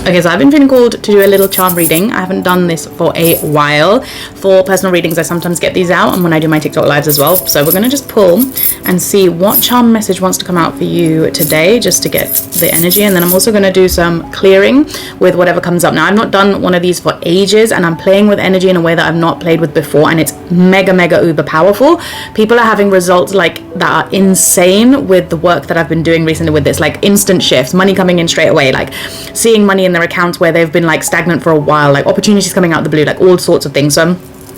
Okay, so I've been feeling called to do a little charm reading. I haven't done this for a while. For personal readings, I sometimes get these out, and when I do my TikTok lives as well. So we're going to just pull and see what charm message wants to come out for you today, just to get the energy. And then I'm also going to do some clearing with whatever comes up. Now, I've not done one of these for ages, and I'm playing with energy in a way that I've not played with before, and it's mega uber powerful. People are having results like that are insane with the work that I've been doing recently with this, like instant shifts, money coming in straight away, like seeing money in their accounts where they've been like stagnant for a while, like opportunities coming out of the blue, like all sorts of things. So I'm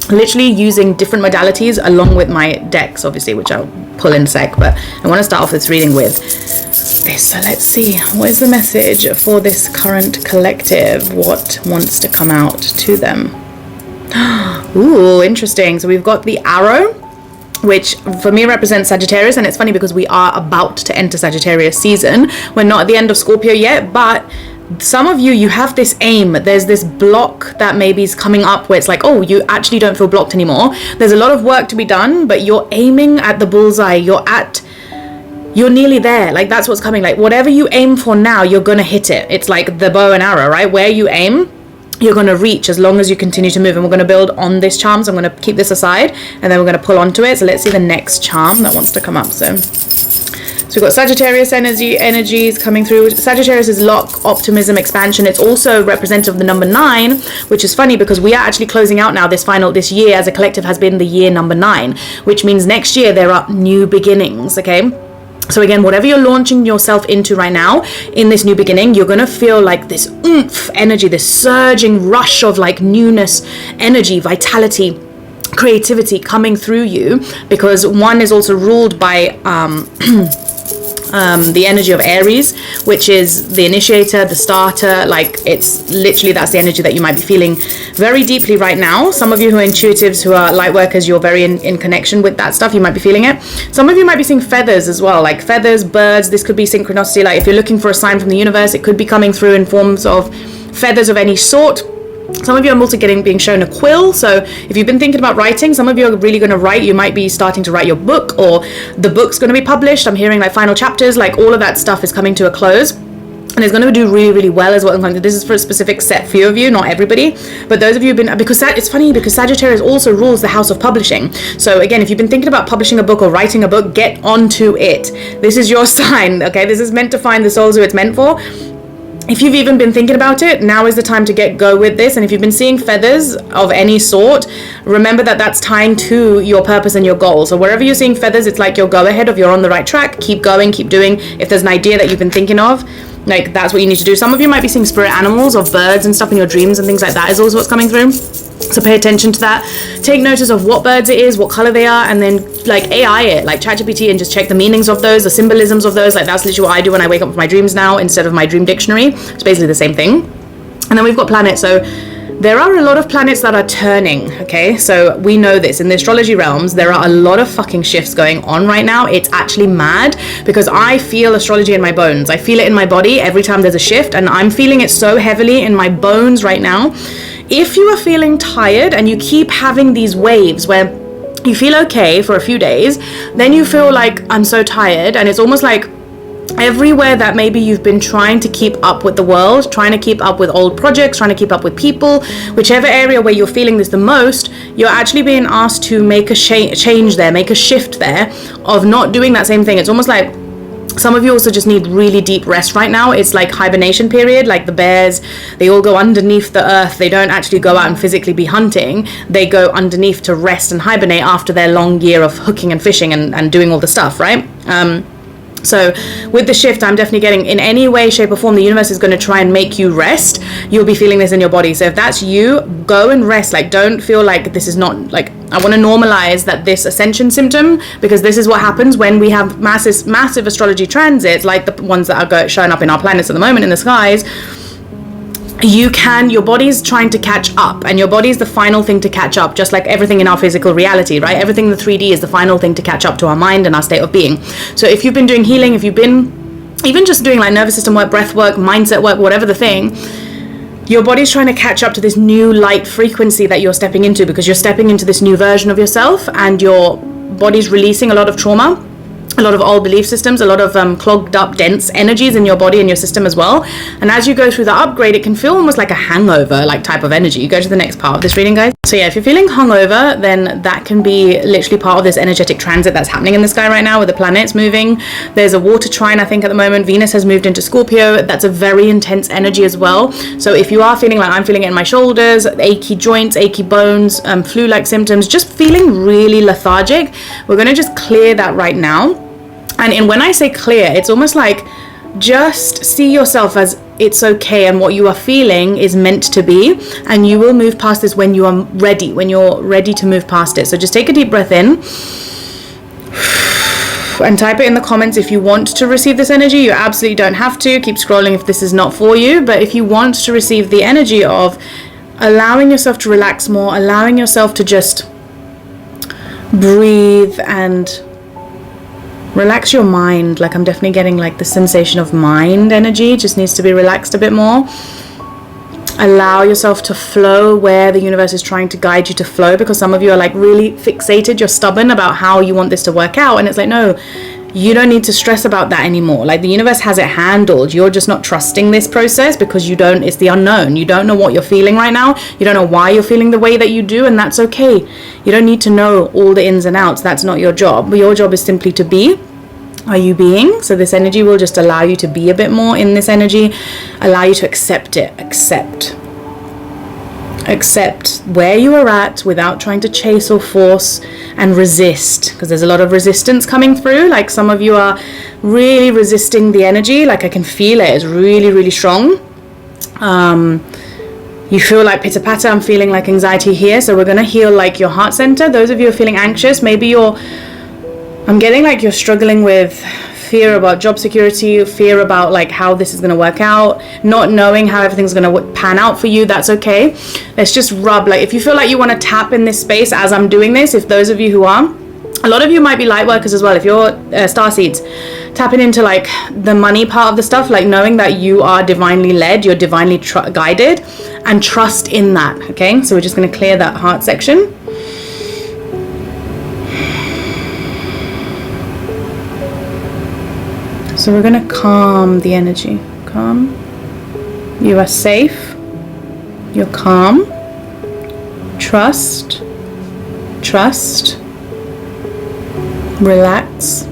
literally using different modalities along with my decks, obviously, which I'll pull in a sec, but I want to start off this reading with this. So let's see, what is the message for this current collective? What wants to come out to them? Ooh, interesting. So we've got the arrow, which for me represents Sagittarius, and it's funny because we are about to enter Sagittarius season. We're not at the end of Scorpio yet, but some of you have this aim. There's this block that maybe is coming up where it's like, oh, you actually don't feel blocked anymore. There's a lot of work to be done, but you're aiming at the bullseye. You're nearly there. Like, that's what's coming. Like, whatever you aim for now, you're gonna hit it. It's like the bow and arrow, right? Where you aim, you're going to reach as long as you continue to move. And we're going to build on this charm. So I'm going to keep this aside, and then we're going to pull onto it. So let's see the next charm that wants to come up. So we've got Sagittarius energies coming through. Sagittarius is luck, optimism, expansion. It's also representative of the number 9, which is funny because we are actually closing out now this year as a collective has been the year number 9, which means next year there are new beginnings. Okay. So again, whatever you're launching yourself into right now in this new beginning, you're going to feel like this oomph energy, this surging rush of like newness, energy, vitality, creativity coming through you, because 1 is also ruled by the energy of Aries, which is the initiator, the starter. Like, it's literally, that's the energy that you might be feeling very deeply right now. Some of you who are intuitives, who are light workers, you're very in connection with that stuff. You might be feeling it. Some of you might be seeing feathers as well, like feathers, birds. This could be synchronicity. Like, if you're looking for a sign from the universe, it could be coming through in forms of feathers of any sort. Some of you are also being shown a quill. So if you've been thinking about writing, some of you are really going to write. You might be starting to write your book, or the book's going to be published. I'm hearing like final chapters, like all of that stuff is coming to a close. And it's going to do really well as well. This is for a specific set few of you, not everybody. But those of you who've been, because it's funny because Sagittarius also rules the house of publishing. So again, if you've been thinking about publishing a book or writing a book, get onto it. This is your sign, okay? This is meant to find the souls who it's meant for. If you've even been thinking about it, now is the time to get go with this. And if you've been seeing feathers of any sort, remember that that's tying to your purpose and your goal. So wherever you're seeing feathers, it's like your go ahead of you're on the right track. Keep going, keep doing. If there's an idea that you've been thinking of, like, that's what you need to do. Some of you might be seeing spirit animals or birds and stuff in your dreams and things like that is also what's coming through. So pay attention to that. Take notice of what birds it is, what color they are, and then like AI it, like ChatGPT, and just check the meanings of those, the symbolisms of those. Like, that's literally what I do when I wake up with my dreams now instead of my dream dictionary. It's basically the same thing. And then we've got planets. So there are a lot of planets that are turning, okay? So we know this. In the astrology realms, there are a lot of fucking shifts going on right now. It's actually mad because I feel astrology in my bones. I feel it in my body every time there's a shift, and I'm feeling it so heavily in my bones right now. If you are feeling tired and you keep having these waves where you feel okay for a few days, then you feel like, I'm so tired, and it's almost like everywhere that maybe you've been trying to keep up with the world, trying to keep up with old projects, trying to keep up with people, whichever area where you're feeling this the most, you're actually being asked to make a change there, make a shift there of not doing that same thing. It's almost like some of you also just need really deep rest right now. It's like hibernation period, like the bears, they all go underneath the earth. They don't actually go out and physically be hunting. They go underneath to rest and hibernate after their long year of hooking and fishing and doing all the stuff, right? So with the shift, I'm definitely getting, in any way, shape or form, the universe is going to try and make you rest. You'll be feeling this in your body. So if that's you, go and rest. Like, don't feel like this is not, like, I want to normalize that this ascension symptom, because this is what happens when we have massive astrology transits, like the ones that are showing up in our planets at the moment in the skies. Your body's trying to catch up, and your body's the final thing to catch up, just like everything in our physical reality, right? Everything in the 3D is the final thing to catch up to our mind and our state of being. So if you've been doing healing, if you've been even just doing like nervous system work, breath work, mindset work, whatever the thing, your body's trying to catch up to this new light frequency that you're stepping into, because you're stepping into this new version of yourself, and your body's releasing a lot of trauma. a lot of old belief systems, a lot of clogged up, dense energies in your body and your system as well. And as you go through the upgrade, it can feel almost like a hangover, like type of energy. You go to the next part of this reading, guys. So yeah, if you're feeling hungover, then that can be literally part of this energetic transit that's happening in the sky right now with the planets moving. There's a water trine, I think, at the moment. Venus has moved into Scorpio. That's a very intense energy as well. So if you are feeling like I'm feeling it in my shoulders, achy joints, achy bones, flu-like symptoms, just feeling really lethargic, we're going to just clear that right now. And when I say clear, it's almost like just see yourself as it's okay, and what you are feeling is meant to be, and you will move past this when you are ready, when you're ready to move past it. So just take a deep breath in and type it in the comments if you want to receive this energy. You absolutely don't have to. Keep scrolling if this is not for you. But if you want to receive the energy of allowing yourself to relax more, allowing yourself to just breathe and relax your mind. Like I'm definitely getting like the sensation of mind energy just needs to be relaxed a bit more. Allow yourself to flow where the universe is trying to guide you to flow, because some of you are like really fixated, you're stubborn about how you want this to work out, and it's like, no, you don't need to stress about that anymore. Like the universe has it handled. You're just not trusting this process because it's the unknown. You don't know what you're feeling right now. You don't know why you're feeling the way that you do, and that's okay. You don't need to know all the ins and outs. That's not your job. Your job is simply to be. Are you being? So this energy will just allow you to be a bit more in this energy, allow you to accept it. Accept where you are at without trying to chase or force and resist, because there's a lot of resistance coming through. Like some of you are really resisting the energy. Like I can feel it. It's really, really strong. You feel like pitter patter. I'm feeling like anxiety here. So we're going to heal like your heart center. Those of you who are feeling anxious, maybe I'm getting like you're struggling with fear about job security, fear about like how this is going to work out, not knowing how everything's going to pan out for you. That's okay. Let's just rub, like if you feel like you want to tap in this space as I'm doing this, if those of you who are, a lot of you might be light workers as well. If you're star seeds, tapping into like the money part of the stuff, like knowing that you are divinely led, you're divinely guided, and trust in that. Okay, so we're just going to clear that heart section. So we're going to calm the energy. Calm. You are safe. You're calm. Trust. Relax.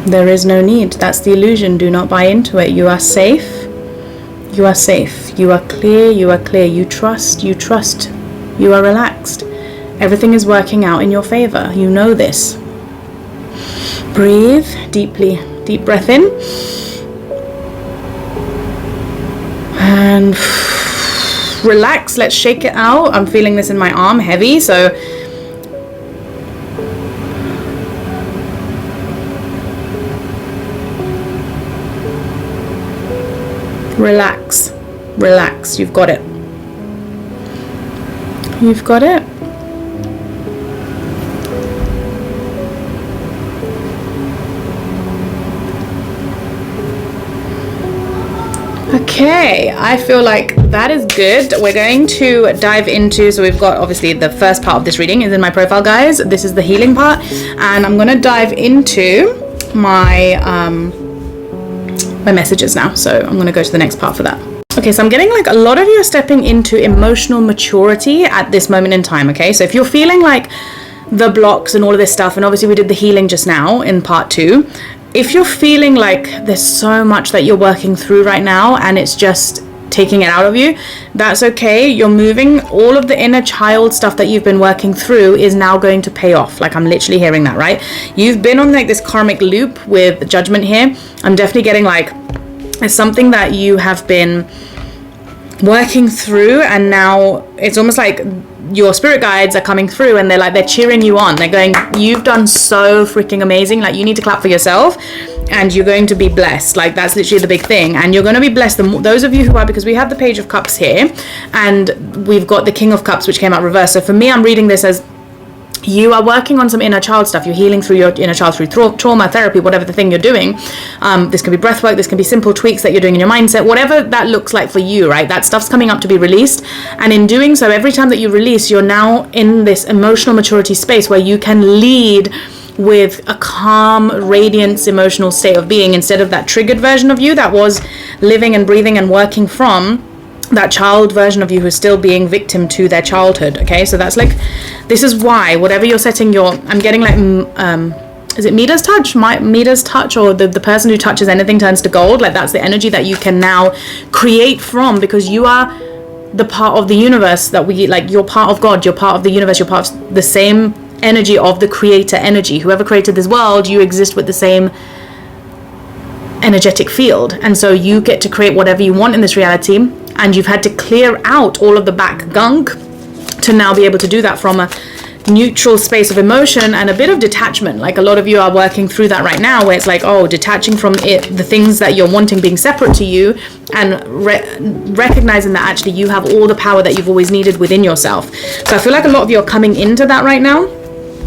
There is no need. That's the illusion. Do not buy into it. You are safe. You are safe. You are clear. You are clear. You trust. You are relaxed. Everything is working out in your favor. You know this. Breathe deeply. Deep breath in. And relax. Let's shake it out. I'm feeling this in my arm, heavy. So relax. You've got it. Okay, I feel like that is good. We're going to dive into, so we've got obviously the first part of this reading is in my profile, guys. This is the healing part, and I'm going to dive into my my messages now. So I'm going to go to the next part for that. Okay, so I'm getting like a lot of you are stepping into emotional maturity at this moment in time. Okay, so if you're feeling like the blocks and all of this stuff, and obviously we did the healing just now in part 2, if you're feeling like there's so much that you're working through right now and it's just taking it out of you, that's okay. You're moving. All of the inner child stuff that you've been working through is now going to pay off. Like I'm literally hearing that, right? You've been on like this karmic loop with judgment here. I'm definitely getting like it's something that you have been working through, and now it's almost like your spirit guides are coming through and they're cheering you on. They're going, you've done so freaking amazing. Like you need to clap for yourself and you're going to be blessed. Like that's literally the big thing. And you're going to be blessed. Those of you who are, because we have the Page of Cups here and we've got the King of Cups, which came out reversed. So for me, I'm reading this as you are working on some inner child stuff. You're healing through your inner child through trauma, therapy, whatever the thing you're doing. This can be breath work. This can be simple tweaks that you're doing in your mindset, whatever that looks like for you, right? That stuff's coming up to be released. And in doing so, every time that you release, you're now in this emotional maturity space where you can lead with a calm, radiance, emotional state of being, instead of that triggered version of you that was living and breathing and working from that child version of you who's still being victim to their childhood. Okay, so that's like, this is why whatever you're setting your, I'm getting like is it Midas touch? Midas touch, or the person who touches anything turns to gold. Like, that's the energy that you can now create from, because you are the part of the universe that we, like, you're part of God, you're part of the universe, you're part of the same energy of the creator energy. Whoever created this world, you exist with the same energetic field, and so you get to create whatever you want in this reality. And you've had to clear out all of the back gunk to now be able to do that from a neutral space of emotion and a bit of detachment. Like, a lot of you are working through that right now, where it's like, oh, detaching from it, the things that you're wanting being separate to you, and recognizing that actually you have all the power that you've always needed within yourself. So I feel like a lot of you are coming into that right now,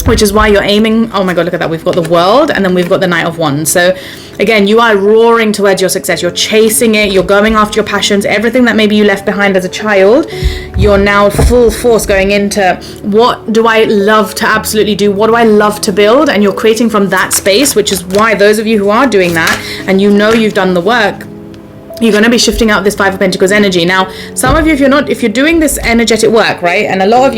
which is why you're aiming. Oh my god, look at that, we've got the World, and then we've got the Knight of Wands. So again, you are roaring towards your success, you're chasing it, you're going after your passions, everything that maybe you left behind as a child. You're now full force going into, what do I love to absolutely do, what do I love to build, and you're creating from that space, which is why those of you who are doing that, and you know you've done the work, you're going to be shifting out this Five of Pentacles energy. Now, some of you, if you're doing this energetic work, right, and a lot of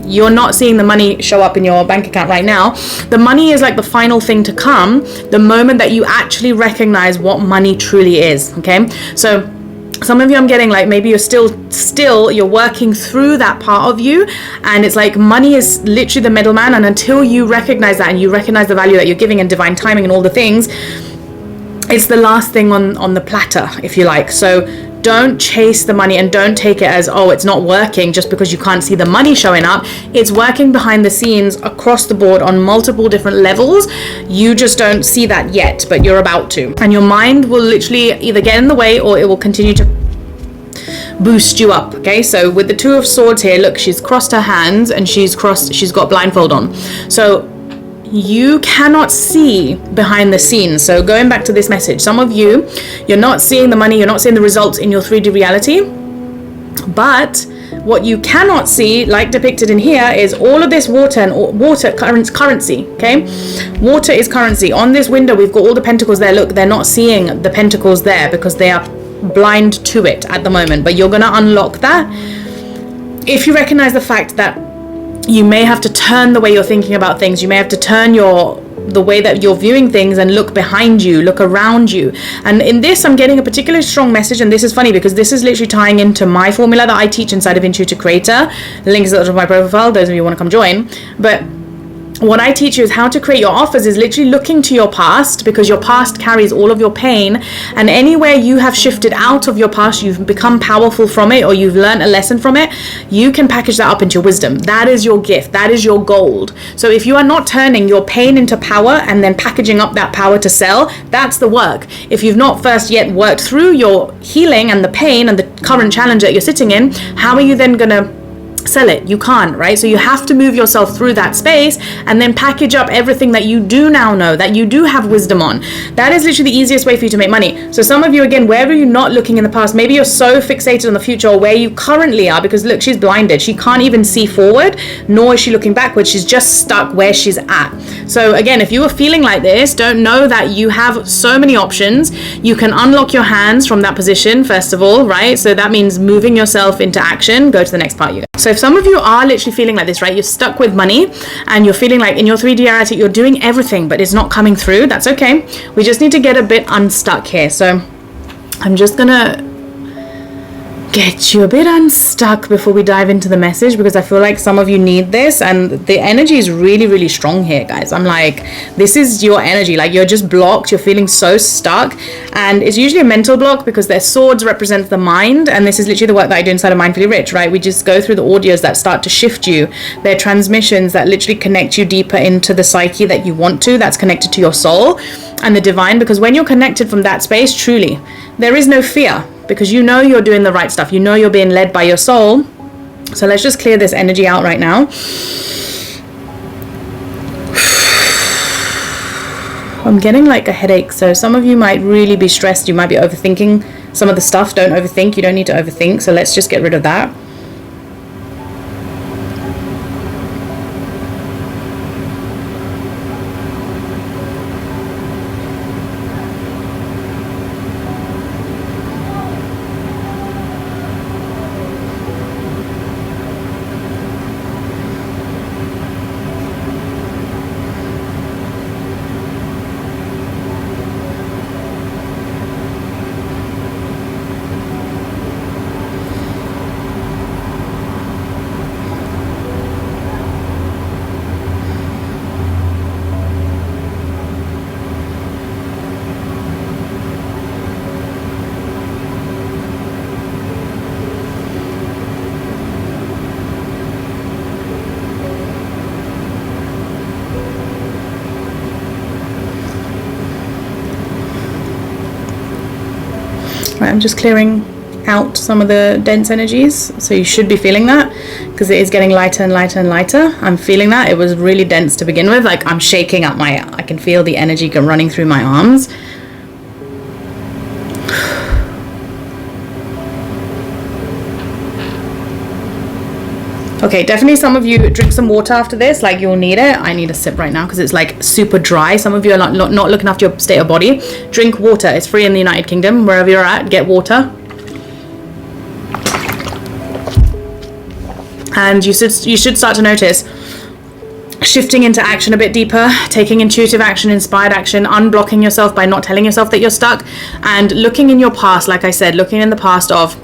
you're not seeing the money show up in your bank account right now. The money is like the final thing to come, the moment that you actually recognize what money truly is. Okay, so some of you, I'm getting like, maybe you're still you're working through that part of you, and it's like money is literally the middleman, and until you recognize that and you recognize the value that you're giving and divine timing and all the things, it's the last thing on the platter, if you like. So don't chase the money, and don't take it as, oh, it's not working just because you can't see the money showing up. It's working behind the scenes across the board on multiple different levels. You just don't see that yet, but you're about to. And your mind will literally either get in the way, or it will continue to boost you up. Okay, so with the Two of Swords here, look, she's crossed her hands and she's got blindfold on. So you cannot see behind the scenes. So going back to this message, some of you, you're not seeing the money, you're not seeing the results in your 3D reality, but what you cannot see, like depicted in here, is all of this water and water currency. Okay, water is currency. On this window, we've got all the pentacles there. Look, they're not seeing the pentacles there because they are blind to it at the moment, but you're going to unlock that if you recognize the fact that you may have to turn the way you're thinking about things. You may have to turn the way that you're viewing things and look behind you, look around you. And in this, I'm getting a particularly strong message, and this is funny because this is literally tying into my formula that I teach inside of Intuitive Creator. The link is at the top of my profile, those of you who want to come join. But what I teach you is how to create your offers is literally looking to your past, because your past carries all of your pain, and anywhere you have shifted out of your past, you've become powerful from it, or you've learned a lesson from it, you can package that up into your wisdom. That is your gift. That is your gold. So if you are not turning your pain into power and then packaging up that power to sell, that's the work. If you've not first yet worked through your healing and the pain and the current challenge that you're sitting in, how are you then going to sell it? You can't, right? So you have to move yourself through that space and then package up everything that you do now know, that you do have wisdom on. That is literally the easiest way for you to make money. So some of you, again, wherever you're not looking in the past, maybe you're so fixated on the future or where you currently are, because look, she's blinded. She can't even see forward, nor is she looking backwards. She's just stuck where she's at. So again, if you are feeling like this, don't know that you have so many options. You can unlock your hands from that position, first of all, right? So that means moving yourself into action. Go to the next part, you guys. So if some of you are literally feeling like this, right, you're stuck with money and you're feeling like in your 3D reality you're doing everything but it's not coming through, that's okay. We just need to get a bit unstuck here. So I'm just gonna get you a bit unstuck before we dive into the message, because I feel like some of you need this, and the energy is really, really strong here, guys. I'm like, this is your energy. Like, you're just blocked, you're feeling so stuck, and it's usually a mental block because their swords represent the mind, and this is literally the work that I do inside of Mindfully Rich, right? We just go through the audios that start to shift you. They're transmissions that literally connect you deeper into the psyche that you want to, that's connected to your soul and the divine, because when you're connected from that space, truly, there is no fear, because you know you're doing the right stuff. You know you're being led by your soul. So let's just clear this energy out right now. I'm getting like a headache, so some of you might really be stressed. You might be overthinking some of the stuff. Don't overthink. You don't need to overthink. So let's just get rid of that. I'm just clearing out some of the dense energies, so you should be feeling that, because it is getting lighter and lighter and lighter. I'm feeling that. It was really dense to begin with. Like, I'm shaking up I can feel the energy running through my arms. Okay, definitely some of you drink some water after this, like you'll need it. I need a sip right now because it's like super dry. Some of you are not looking after your state of body. Drink water. It's free in the United Kingdom. Wherever you're at, get water. And you should start to notice shifting into action a bit deeper, taking intuitive action, inspired action, unblocking yourself by not telling yourself that you're stuck, and looking in your past, like I said, looking in the past of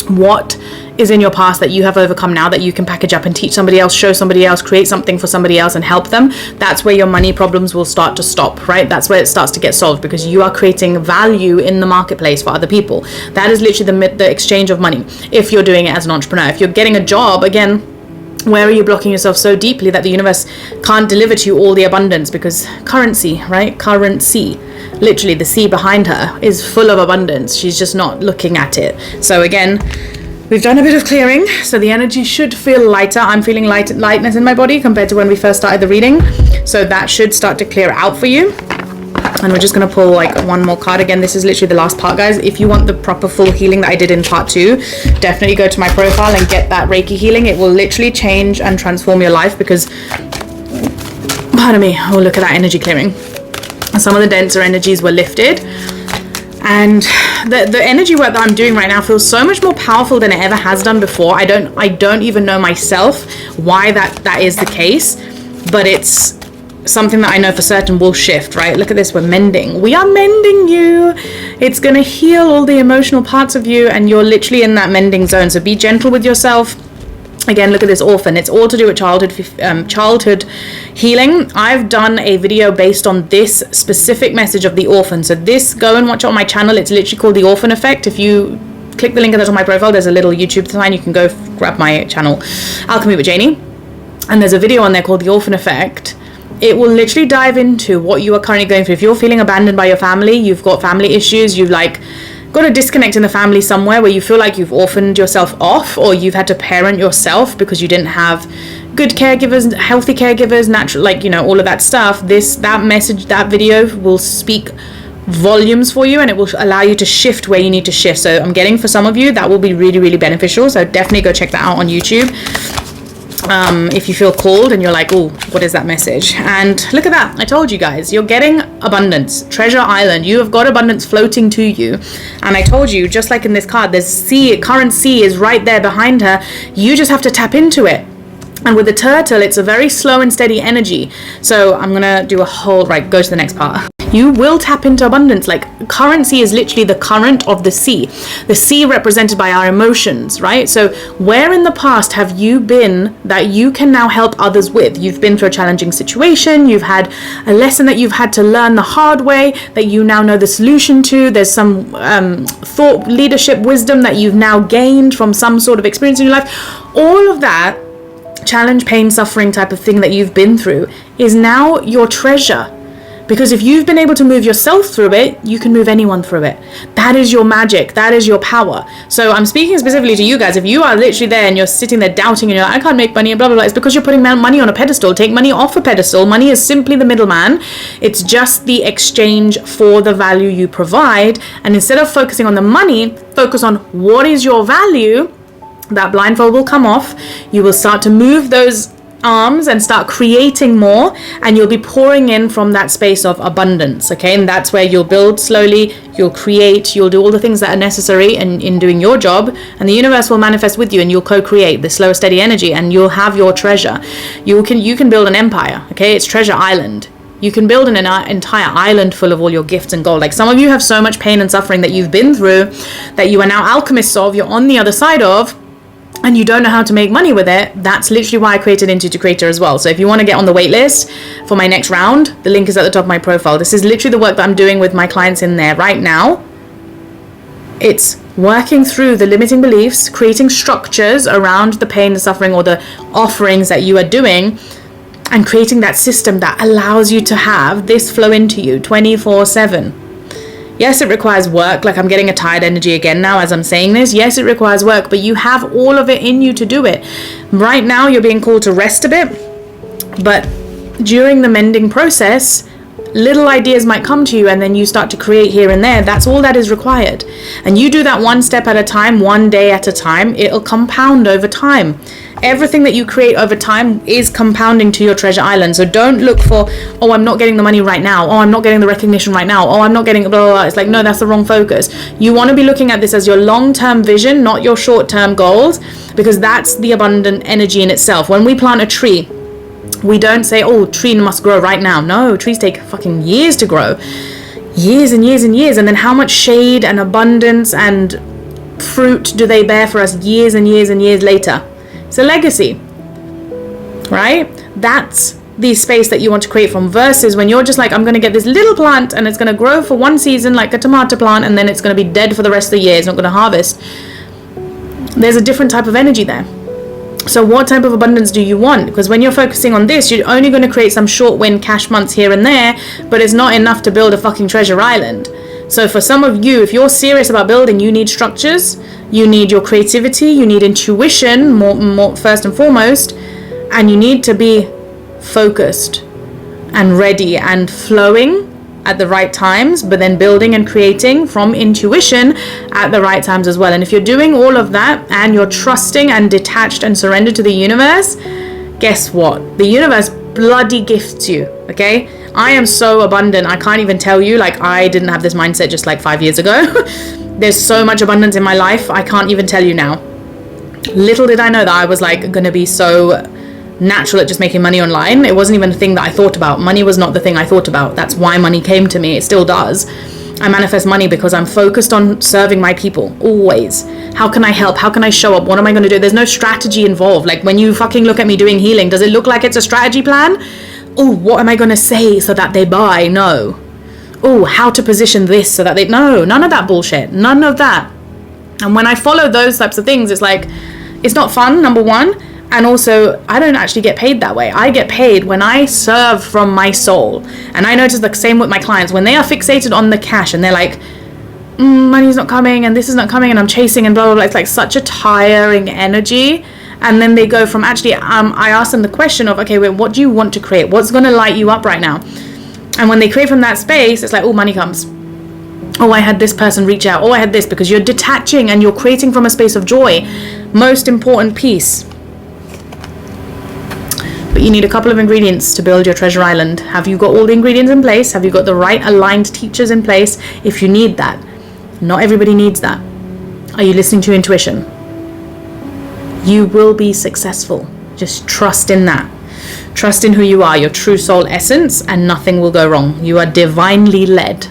what is in your past that you have overcome now that you can package up and teach somebody else, show somebody else, create something for somebody else and help them. That's where your money problems will start to stop, right? That's where it starts to get solved, because you are creating value in the marketplace for other people. That is literally the exchange of money. If you're doing it as an entrepreneur, if you're getting a job, again, where are you blocking yourself so deeply that the universe can't deliver to you all the abundance? Because currency, right? Currency, literally the sea behind her is full of abundance. She's just not looking at it. So again, we've done a bit of clearing, so the energy should feel lighter. I'm feeling lightness in my body compared to when we first started the reading. So that should start to clear out for you. And we're just going to pull like one more card. Again, this is literally the last part, guys. If you want the proper full healing that I did in part 2, definitely go to my profile and get that Reiki healing. It will literally change and transform your life, because, pardon me, oh, look at that energy clearing. Some of the denser energies were lifted. And the energy work that I'm doing right now feels so much more powerful than it ever has done before. I don't even know myself why that is the case, but it's something that I know for certain will shift, right? Look at this, we're mending. We are mending you. It's going to heal all the emotional parts of you, and you're literally in that mending zone. So be gentle with yourself. Again, look at this orphan. It's all to do with childhood healing. I've done a video based on this specific message of the orphan. So this, go and watch it on my channel. It's literally called The Orphan Effect. If you click the link that's on my profile, there's a little YouTube sign. You can go grab my channel, Alchemy with Janie. And there's a video on there called The Orphan Effect. It will literally dive into what you are currently going through. If you're feeling abandoned by your family, you've got family issues, you've like got a disconnect in the family somewhere where you feel like you've orphaned yourself off, or you've had to parent yourself because you didn't have good caregivers, healthy caregivers, natural, like, you know, all of that stuff. That message, that video will speak volumes for you, and it will allow you to shift where you need to shift. So I'm getting, for some of you, that will be really, really beneficial. So definitely go check that out on YouTube. If you feel called and you're like, oh, what is that message? And look at that. I told you guys, you're getting abundance. Treasure Island. You have got abundance floating to you. And I told you, just like in this card, there's sea, current sea is right there behind her. You just have to tap into it. And with the turtle, it's a very slow and steady energy. So I'm going to do a whole, right, go to the next part. You will tap into abundance. Like, currency is literally the current of the sea represented by our emotions, right? So where in the past have you been that you can now help others with? You've been through a challenging situation. You've had a lesson that you've had to learn the hard way that you now know the solution to. There's some thought, leadership, wisdom that you've now gained from some sort of experience in your life. All of that challenge, pain, suffering type of thing that you've been through is now your treasure. Because if you've been able to move yourself through it, you can move anyone through it. That is your magic. That is your power. So I'm speaking specifically to you guys. If you are literally there and you're sitting there doubting and you're like, I can't make money and blah, blah, blah, it's because you're putting money on a pedestal. Take money off a pedestal. Money is simply the middleman. It's just the exchange for the value you provide. And instead of focusing on the money, focus on what is your value. That blindfold will come off. You will start to move those arms and start creating more, and you'll be pouring in from that space of abundance. Okay, and that's where you'll build slowly, you'll create, you'll do all the things that are necessary in doing your job, and the universe will manifest with you, and you'll co-create the slow, steady energy, and you'll have your treasure. You can build an empire. Okay, it's Treasure Island. You can build an entire island full of all your gifts and gold. Like, some of you have so much pain and suffering that you've been through that you are now alchemists of, you're on the other side of, and you don't know how to make money with it. That's literally why I created Intuitive Creator as well. So if you want to get on the wait list for my next round, the link is at the top of my profile. This is literally the work that I'm doing with my clients in there right now. It's working through the limiting beliefs, creating structures around the pain, the suffering, or the offerings that you are doing, and creating that system that allows you to have this flow into you 24/7. Yes, it requires work. Like, I'm getting a tired energy again now as I'm saying this. Yes, it requires work, but you have all of it in you to do it. Right now, you're being called to rest a bit, but during the mending process, little ideas might come to you, and then you start to create here and there. That's all that is required. And you do that one step at a time, one day at a time. It'll compound over time. Everything that you create over time is compounding to your treasure island. So don't look for, oh, I'm not getting the money right now. Oh, I'm not getting the recognition right now. Oh, I'm not getting blah, blah, blah. It's like, no, that's the wrong focus. You want to be looking at this as your long-term vision, not your short-term goals, because that's the abundant energy in itself. When we plant a tree, we don't say, oh, tree must grow right now. No, trees take fucking years to grow. Years and years and years. And then how much shade and abundance and fruit do they bear for us years and years and years later? It's a legacy, right? That's the space that you want to create from, versus when you're just like, I'm going to get this little plant and it's going to grow for one season like a tomato plant, and then it's going to be dead for the rest of the year. It's not going to harvest. There's a different type of energy there. So what type of abundance do you want? Because when you're focusing on this, you're only going to create some short win cash months here and there, but it's not enough to build a fucking treasure island. So for some of you, if you're serious about building, you need structures, you need your creativity, you need intuition, more first and foremost, and you need to be focused and ready and flowing at the right times, but then building and creating from intuition at the right times as well. And if you're doing all of that and you're trusting and detached and surrendered to the universe, guess what? The universe bloody gifts you, okay? I am so abundant. I can't even tell you, like, I didn't have this mindset just like 5 years ago. There's so much abundance in my life. I can't even tell you now. Little did I know that I was like going to be so natural at just making money online. It wasn't even a thing that I thought about. Money was not the thing I thought about. That's why money came to me. It still does. I manifest money because I'm focused on serving my people, always. How can I help? How can I show up? What am I going to do? There's no strategy involved. Like, when you fucking look at me doing healing, does it look like it's a strategy plan? Oh, what am I going to say so that they buy? No. Oh, how to position this so that they... No, none of that bullshit. None of that. And when I follow those types of things, it's like, it's not fun, number one. And also, I don't actually get paid that way. I get paid when I serve from my soul. And I notice the same with my clients. When they are fixated on the cash and they're like, money's not coming and this is not coming and I'm chasing and blah, blah, blah. It's like such a tiring energy. And then they go from actually, I ask them the question of, okay, wait, what do you want to create? What's going to light you up right now? And when they create from that space, it's like, oh, money comes. Oh, I had this person reach out. Oh, I had this, because you're detaching and you're creating from a space of joy. Most important piece. But you need a couple of ingredients to build your treasure island. Have you got all the ingredients in place? Have you got the right aligned teachers in place? If you need that. Not everybody needs that. Are you listening to your intuition? You will be successful. Just trust in that. Trust in who you are, your true soul essence, and nothing will go wrong. You are divinely led.